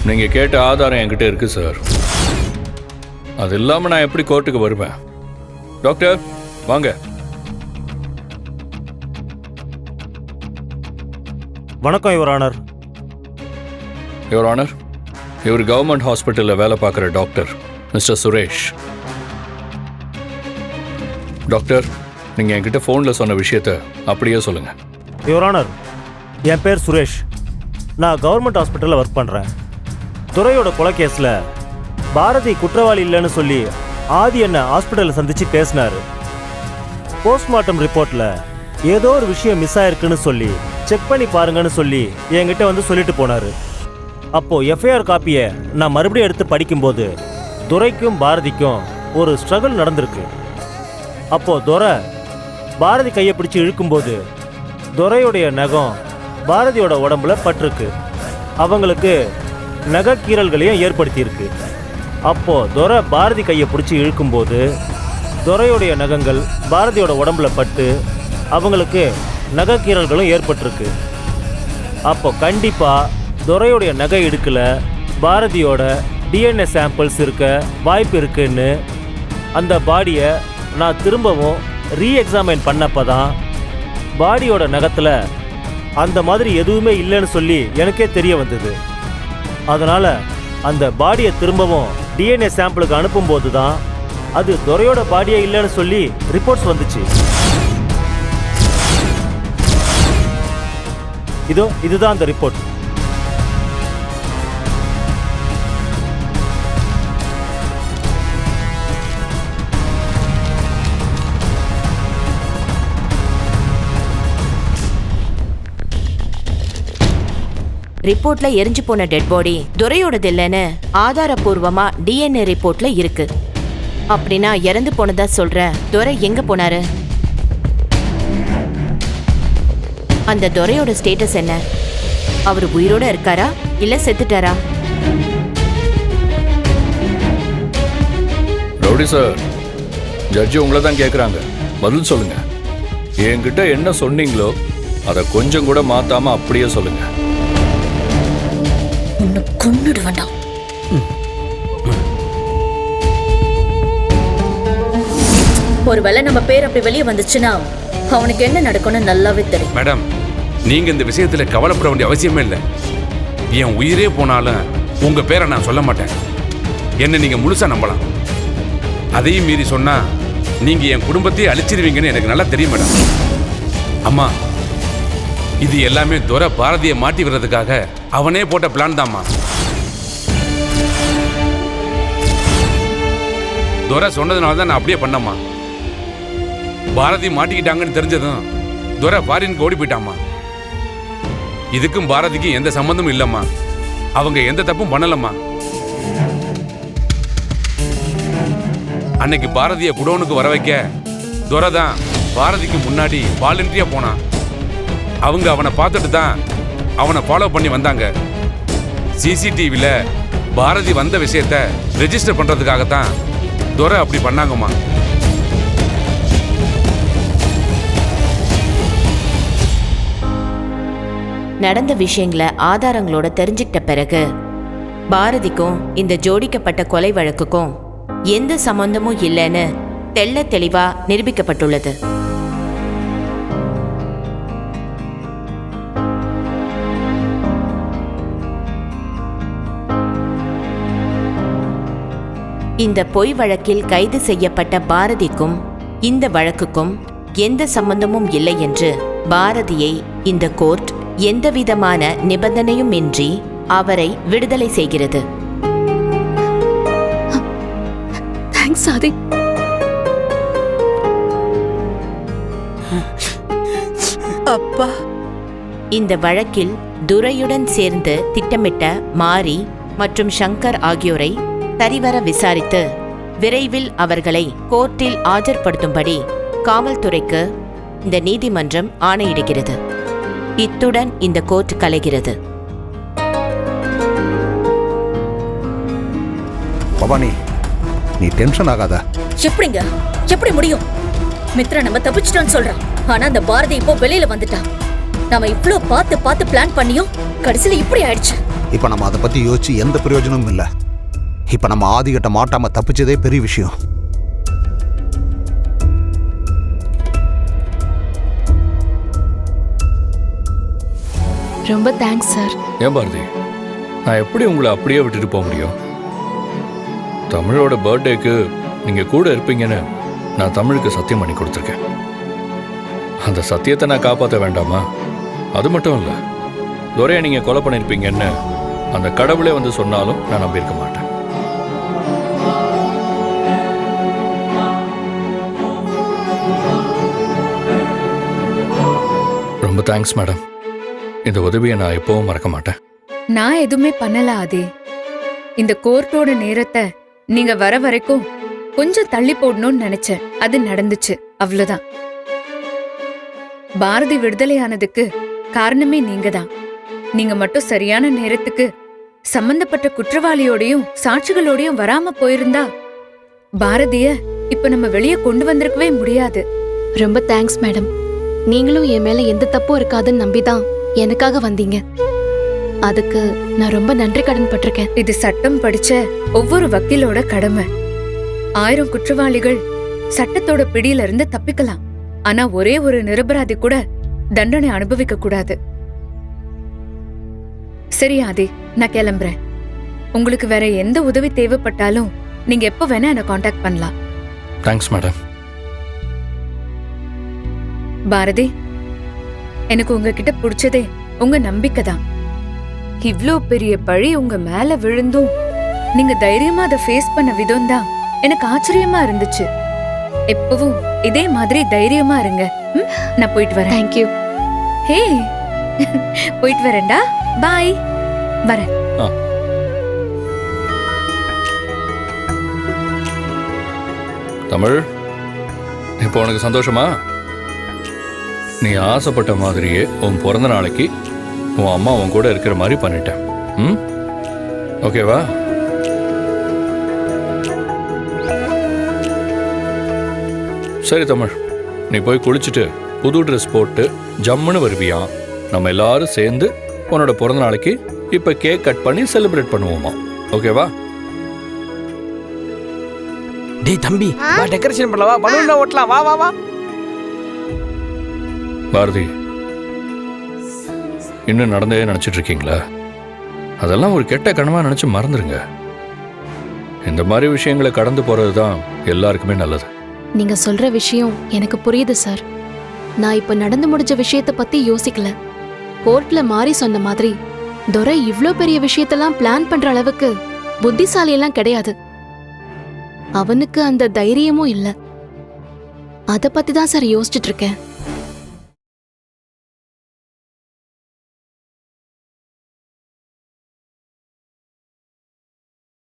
நீங்கள் கேட்ட ஆதாரம் என்கிட்ட இருக்கு சார். அது இல்லாமல் நான் எப்படி கோர்ட்டுக்கு வருவேன்? டாக்டர் வாங்க. வணக்கம் யுவர் ஆனர். யுவர் ஆனர், இவர் கவர்மெண்ட் ஹாஸ்பிட்டலில் வேலை பார்க்குற டாக்டர் மிஸ்டர் சுரேஷ். டாக்டர், நீங்கள் என்கிட்ட ஃபோனில் சொன்ன விஷயத்த அப்படியே சொல்லுங்கள். யுவர் ஆனர், என் பேர் சுரேஷ். நான் கவர்மெண்ட் ஹாஸ்பிட்டலில் ஒர்க் பண்ணுறேன். துரையோட கொலை கேஸில் பாரதி குற்றவாளி இல்லைன்னு சொல்லி ஆதி என்ன ஹாஸ்பிட்டலில் சந்தித்து பேசினார். போஸ்ட்மார்ட்டம் ரிப்போர்ட்டில் ஏதோ ஒரு விஷயம் மிஸ் ஆயிருக்குன்னு சொல்லி செக் பண்ணி பாருங்கன்னு சொல்லி என்கிட்ட வந்து சொல்லிட்டு போனார். அப்போது எஃப்ஐஆர் காப்பியை நான் மறுபடியும் எடுத்து படிக்கும்போது துரைக்கும் பாரதிக்கும் ஒரு ஸ்ட்ரகிள் நடந்திருக்கு. அப்போது துரை பாரதி கையை பிடிச்சி இழுக்கும்போது துரையுடைய நகம் பாரதியோட உடம்புல பட்டிருக்கு. அவங்களுக்கு நகைக்கீறல்களையும் ஏற்படுத்தியிருக்கு. அப்போது துரை பாரதி கையை பிடிச்சி இழுக்கும்போது துரையுடைய நகங்கள் பாரதியோட உடம்புல பட்டு அவங்களுக்கு நகைக்கீறல்களும் ஏற்பட்டிருக்கு. அப்போ கண்டிப்பாக துரையுடைய நகை இடுக்கில் பாரதியோட டிஎன்ஏ சாம்பிள்ஸ் இருக்க வாய்ப்பு இருக்குன்னு அந்த பாடியை நான் திரும்பவும் ரீஎக்ஸாமைன் பண்ணப்போ தான் பாடியோட நகத்தில் அந்த மாதிரி எதுவுமே இல்லைன்னு சொல்லி எனக்கே தெரிய வந்தது. அதனால் அந்த பாடியை திரும்பவும் டிஎன்ஏ சாம்பிளுக்கு அனுப்பும்போது தான் அது துரையோட பாடியே இல்லைன்னு சொல்லி ரிப்போர்ட்ஸ் வந்துச்சு. இதுதான் அந்த ரிப்போர்ட். ரிப்போர்ட்ல எரிஞ்சு போன டெட் பாடி துரையோடது இல்லைன்னு ஆதாரபூர்வமா டிஎன்ஏ ரிப்போர்ட்ல இருக்கு. அப்படின்னா இறந்து போனதா சொல்ற துரை எங்க போனாரு? அந்த துரையோட ஸ்டேட்டஸ் என்ன? அவர் உயிரோட இருக்காரா இல்ல செத்துட்டாரா? ரவுடி சார், ஜட்ஜி உங்களை தான் கேட்குறாங்க, பதில் சொல்லுங்க. என்கிட்ட என்ன சொன்னீங்களோ அதை கொஞ்சம் கூட மாத்தாம அப்படியே சொல்லுங்க. உன்னை கொன்னுடு வேண்டாம். ஒருவேளை நம்ம பேர் அப்படி வெளியே வந்துச்சுன்னா அவனுக்கு என்ன நடக்கும்னு நல்லாவே தெரியும். மேடம், நீங்க இந்த விஷயத்துல கவலைப்பட வேண்டிய அவசியமே இல்லை. என் உயிரே போனாலும் உங்க பேரை நான் சொல்ல மாட்டேன். என்ன நீங்க முழுசா நம்பலாம். அதையும் மீறி சொன்னா நீங்க என் குடும்பத்தையே அழிச்சிருவீங்கன்னு எனக்கு நல்லா தெரியும் மேடம். அம்மா, இது எல்லாமே துரை பாரதியை மாட்டி வர்றதுக்காக அவனே போட்ட பிளான் தான்மா. துரை சொன்னதுனால தான் நான் அப்படியே பண்ணம்மா. பாரதி மாட்டிக்கிட்டாங்கன்னு தெரிஞ்சதும் துரை ஃபாரினுக்கு ஓடி போயிட்டாம்மா. இதுக்கும் பாரதிக்கும் எந்த சம்பந்தமும் இல்லம்மா. அவங்க எந்த தப்பும் பண்ணலம்மா. அன்னைக்கு பாரதியை குடோனுக்கு வர வைக்க துரை தான் பாரதிக்கு முன்னாடி வாலண்டரியா போனான். அவங்க அவனை பார்த்துட்டு தான் அவனை ஃபாலோ பண்ணி வந்தாங்க. சிசிடிவில பாரதி வந்த விஷயத்த ரெஜிஸ்டர் பண்றதுக்காகத்தான் துரை அப்படி பண்ணாங்கம்மா. நடந்த விஷயங்களை ஆதாரங்களோட தெரிஞ்சுக்கிட்ட பிறகு பாரதிக்கும் இந்த ஜோடிக்கப்பட்ட கொலை வழக்குக்கும் எந்த சம்பந்தமும் இல்லைன்னு தெள்ள தெளிவா நிரூபிக்கப்பட்டுள்ளது. இந்த பொய் வழக்கில் கைது செய்யப்பட்ட பாரதிக்கும் இந்த வழக்குக்கும் எந்த சம்பந்தமும் இல்லை என்று பாரதியை இந்த கோர்ட் எந்தவிதமான நிபந்தனையும் இன்றி அவரை விடுதலை செய்கிறது. தேங்க்ஸ் ஆதி. அப்பா, இந்த வழக்கில் துரையுடன் சேர்ந்து திட்டமிட்ட மாரி மற்றும் சங்கர் ஆகியோரை சரிவர விசாரித்து விரைவில் அவர்களை கோர்ட்டில் ஆஜர்படுத்தும்படி காவல்துறைக்கு இந்த நீதிமன்றம் ஆணையிடுகிறது. இத்துடன் இந்த கோர்ட் கலைகிறது. பவானி, நீ டென்ஷன் ஆகாத. எப்படிங்க, எப்படி முடியும்? மித்ரா நம்ம தப்பிச்சிட்டோன்னு சொல்றான். ஆனா அந்த பாரதி இப்போ வெளியில வந்துட்டான். நாம இவ்ளோ பார்த்து பிளான் பண்ணியும் கடைசியில இப்படி ஆயிடுச்சு. இப்போ நம்ம அதை பற்றி யோசிச்சு எந்த பிரயோஜனமும் இல்லை. இப்போ நம்ம ஆதிகிட்ட மாட்டாமல் தப்பிச்சதே பெரிய விஷயம். ரொம்ப தேங்க்ஸ் சார். ஏன் பாரதி, நான் எப்படி உங்களை அப்படியே விட்டுட்டு போக முடியும்? தமிழோட பர்த்டேக்கு நீங்கள் கூட இருப்பீங்கன்னு நான் தமிழுக்கு சத்தியம் பண்ணி கொடுத்துருக்கேன். அந்த சத்தியத்தை நான் காப்பாற்ற வேண்டாமா? அது மட்டும் இல்லை, துரையை நீங்கள் கொலை பண்ணியிருப்பீங்கன்னு அந்த கடவுளே வந்து சொன்னாலும் நான் நம்பியிருக்க மாட்டேன். ரொம்ப தேங்க்ஸ் மேடம். இந்த உதவியை நான் எப்பவும் மறக்க மாட்டேன். நான் எதுவுமே பண்ணல ஆதி. இந்த கோர்ட்டோட நேரத்தை நீங்க வர வரைக்கும் கொஞ்சம் தள்ளி போடணும்னு நினைச்சேன். அது நடந்துச்சு, அவ்வளவுதான். பாரதி விடுதலையானதுக்கு காரணமே நீங்க தான். நீங்க மட்டும் சரியான நேரத்துக்கு சம்பந்தப்பட்ட குற்றவாளியோடையும் சாட்சிகளோடையும் வராம போயிருந்தா பாரதிய இப்ப நம்ம வெளியே கொண்டு வந்திருக்கவே முடியாது. ரொம்ப தேங்க்ஸ் மேடம். நீங்களும் என் மேல எந்த தப்பும் இருக்காதுன்னு நம்பிதான் எனக்காக வந்தீங்க. அதுக்கு நான் ரொம்ப நன்றி கடன் பட்டிருக்கேன். இது சட்டம் படிச்ச ஒவ்வொரு வக்கீலோட கடமை. 1000 குற்றவாளிகள் சட்டத்தோட பிடியில இருந்து தப்பிக்கலாம். ஆனா ஒரே ஒரு நிரபராதி கூட தண்டனை அனுபவிக்க கூடாது. சரி ஆதி, நான் கிளம்புறேன். உங்களுக்கு வேற எந்த உதவி தேவைப்பட்டாலும் நீங்க எப்ப வேணா என்ன காண்டாக்ட் பண்ணலாம். Thanks madam. பாரதி, எனக்கு உங்ககிட்ட பிடிச்சதே உங்க நம்பிக்கை தான். இவ்ளோ பெரிய பழி உங்க மேல விழுந்தும் நீங்க தைரியமா அதை ஃபேஸ் பண்ண விதம் தான் எனக்கு ஆச்சரியமா இருந்துச்சு. எப்பவும் இதே மாதிரி தைரியமா இருங்க. நான் போயிட்டு வரேன். தேங்க்யூ. ஹே, போயிட்டு வரேன்டா. பாய். வரேன். தமிழ், இப்போ உனக்கு சந்தோஷமா? நீ ஆசைப்பட்ட மாதிரியே உன் பிறந்த நாளைக்கு உன் அம்மா உன் கூட இருக்கிற மாதிரி பண்ணிட்டேன். ம், ஓகேவா? சரி தமிழ், நீ போய் குளிச்சுட்டு புது ட்ரெஸ் போட்டு ஜம்முன்னு வருவியா? நம்ம எல்லாரும் சேர்ந்து உன்னோட பிறந்த நாளைக்கு இப்போ கேக் கட் பண்ணி செலிப்ரேட் பண்ணுவோமா? ஓகேவா? டேய் தம்பி, வா டெக்கரேஷன் பண்ணலாம், வா பலூன்ல ஓட்டலாம், வா வா வா. பாரதி, இன்னும் நடந்தே நினைச்சிட்டு இருக்கீங்களா? அதெல்லாம் ஒரு கெட்ட கனவா நினைச்சு மறந்துருங்க. இந்த மாதிரி விஷயங்களை கடந்து போறது தான் எல்லாருக்குமே நல்லது. நீங்க சொல்ற விஷயம் எனக்கு புரியுது சார். நான் இப்ப நடந்து முடிஞ்ச விஷயத்த பத்தி யோசிக்கல. கோர்ட்ல மாறி சொன்ன மாதிரி துரை இவ்ளோ பெரிய விஷயத்தெல்லாம் பிளான் பண்ற அளவுக்கு புத்திசாலி எல்லாம் கிடையாது. அவனுக்கு அந்த தைரியமும் இல்ல. அத பத்தி தான் சார் யோசிச்சுட்டு இருக்கேன்.